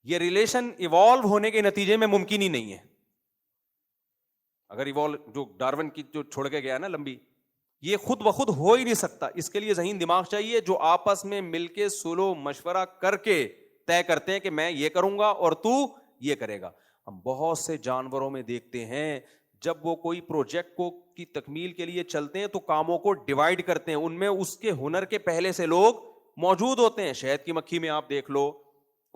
یہ relation evolve ہونے کے نتیجے میں ممکن ہی نہیں ہے. اگر ایوالو جو ڈارون کی جو چھوڑ کے گیا نا لمبی, یہ خود بخود ہو ہی نہیں سکتا. اس کے لیے ذہین دماغ چاہیے جو آپس میں مل کے سلو مشورہ کر کے طے کرتے ہیں کہ میں یہ کروں گا اور تو یہ کرے گا. ہم بہت سے جانوروں میں دیکھتے ہیں جب وہ کوئی پروجیکٹ کو کی تکمیل کے لیے چلتے ہیں تو کاموں کو ڈیوائڈ کرتے ہیں, ان میں اس کے ہنر کے پہلے سے لوگ موجود ہوتے ہیں. شہد کی مکھی میں آپ دیکھ لو,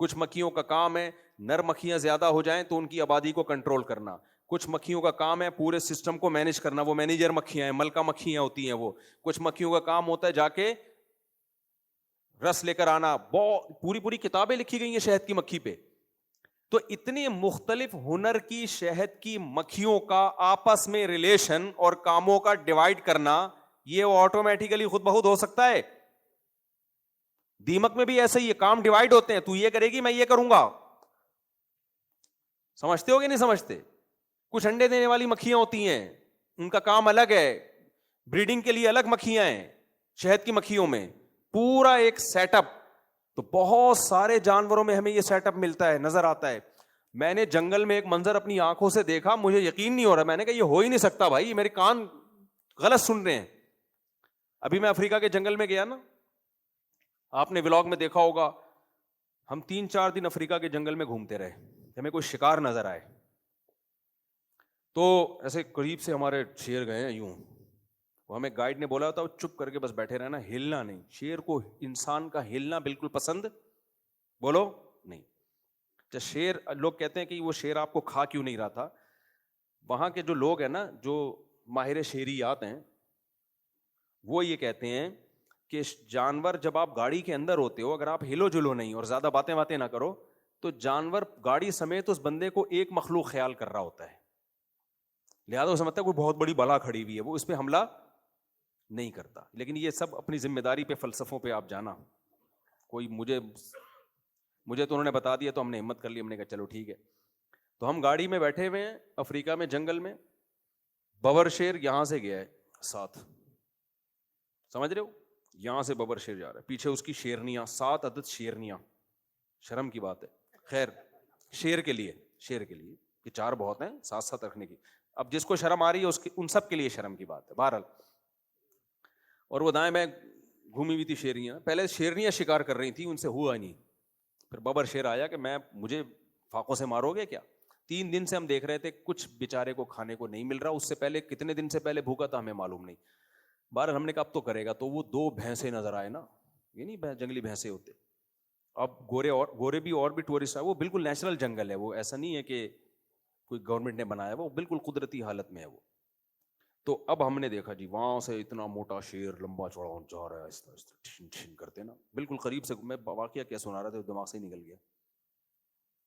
کچھ مکھیوں کا کام ہے نر مکھیاں زیادہ ہو جائیں تو ان کی آبادی کو کنٹرول کرنا, کچھ مکھیوں کا کام ہے پورے سسٹم کو مینیج کرنا, وہ مینیجر مکھیاں ہیں, ملکہ مکھیاں ہوتی ہیں وہ. کچھ مکھیوں کا کام ہوتا ہے جا کے رس لے کر آنا. پوری پوری کتابیں لکھی گئی ہیں شہد کی مکھی پہ. تو اتنی مختلف ہنر کی شہد کی مکھیوں کا آپس میں ریلیشن اور کاموں کا ڈیوائڈ کرنا, یہ آٹومیٹیکلی خود بخود ہو سکتا ہے. دیمک میں بھی ایسے ہی کام ڈیوائڈ ہوتے ہیں, تو یہ کرے گی میں یہ کروں گا. سمجھتے ہو کہ نہیں سمجھتے؟ کچھ انڈے دینے والی مکھیاں ہوتی ہیں, ان کا کام الگ ہے, بریڈنگ کے لیے الگ مکھیاں ہیں. شہد کی مکھیوں میں پورا ایک سیٹ اپ. تو بہت سارے جانوروں میں ہمیں یہ سیٹ اپ ملتا ہے, نظر آتا ہے. میں نے جنگل میں ایک منظر اپنی آنکھوں سے دیکھا, مجھے یقین نہیں ہو رہا, میں نے کہا یہ ہو ہی نہیں سکتا بھائی, میرے کان غلط سن رہے ہیں. ابھی میں افریقہ کے جنگل میں گیا نا, آپ نے ولاگ میں دیکھا ہوگا, ہم 3-4 دن افریقہ کے جنگل میں گھومتے رہے, ہمیں کوئی شکار نظر آئے تو ایسے قریب سے ہمارے شیر گئے ہیں یوں, وہ ہمیں گائیڈ نے بولا تھا چپ کر کے بس بیٹھے رہنا, ہلنا نہیں. شیر کو انسان کا ہلنا بالکل پسند بولو نہیں. اچھا شیر, لوگ کہتے ہیں کہ وہ شیر آپ کو کھا کیوں نہیں رہا تھا. وہاں کے جو لوگ ہیں نا, جو ماہر شیریات ہیں, وہ یہ کہتے ہیں کہ جانور جب آپ گاڑی کے اندر ہوتے ہو, اگر آپ ہلو جلو نہیں اور زیادہ باتیں نہ کرو تو جانور گاڑی سمیت اس بندے کو ایک مخلوق خیال کر رہا ہوتا ہے, لہٰذا وہ سمجھتا ہے کوئی بہت بڑی بلا کھڑی ہوئی ہے, وہ اس پہ حملہ نہیں کرتا. لیکن یہ سب اپنی ذمہ داری پہ, فلسفوں پہ آپ جانا. کوئی مجھے تو انہوں نے بتا دیا تو ہم نے ہمت کر لی, ہم نے کہا چلو ٹھیک ہے. تو ہم گاڑی میں بیٹھے ہوئے ہیں افریقہ میں جنگل میں, ببر شیر یہاں سے گیا ہے ساتھ, سمجھ رہے ہو, یہاں سے ببر شیر جا رہا ہے, پیچھے اس کی شیرنیاں, 7 عدد شیرنیاں. شرم کی بات ہے, خیر شیر کے لیے کہ 4 بہت ہیں, 7 رکھنے کی. اب جس کو شرم آ رہی ہے اس کی, ان سب کے لیے شرم کی بات ہے بہرحال. اور وہ دائیں بائیں گھومی ہوئی تھی شیرنیاں, پہلے شیرنیاں شکار کر رہی تھیں, ان سے ہوا نہیں. پھر ببر شیر آیا کہ مجھے فاقوں سے مارو گے کیا. 3 دن سے ہم دیکھ رہے تھے کچھ بیچارے کو کھانے کو نہیں مل رہا, اس سے پہلے کتنے دن سے پہلے بھوکا تھا ہمیں معلوم نہیں. بہرحال ہم نے کہا اب تو کرے گا. تو وہ 2 بھینسیں نظر آئے نا, یہ نہیں جنگلی بھینسیں ہوتے. اب گورے بھی اور بھی ٹورسٹ آئے, وہ بالکل نیچرل جنگل ہے, وہ ایسا نہیں ہے کہ کوئی گورنمنٹ نے بنایا, وہ بالکل قدرتی حالت میں ہے وہ. تو اب ہم نے دیکھا جی وہاں سے اتنا موٹا شیر لمبا چوڑا جا رہا ہے, اس طرح کرتے نا, بالکل قریب سے. میں واقعہ کیا سنا رہا تھا, دماغ سے نکل گیا.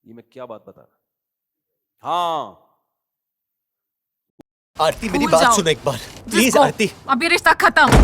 یہ میں کیا بات بتا رہا. ہاں آرتی میری بات سنو ایک بار پلیز. آرتی ابھی رشتہ ختم.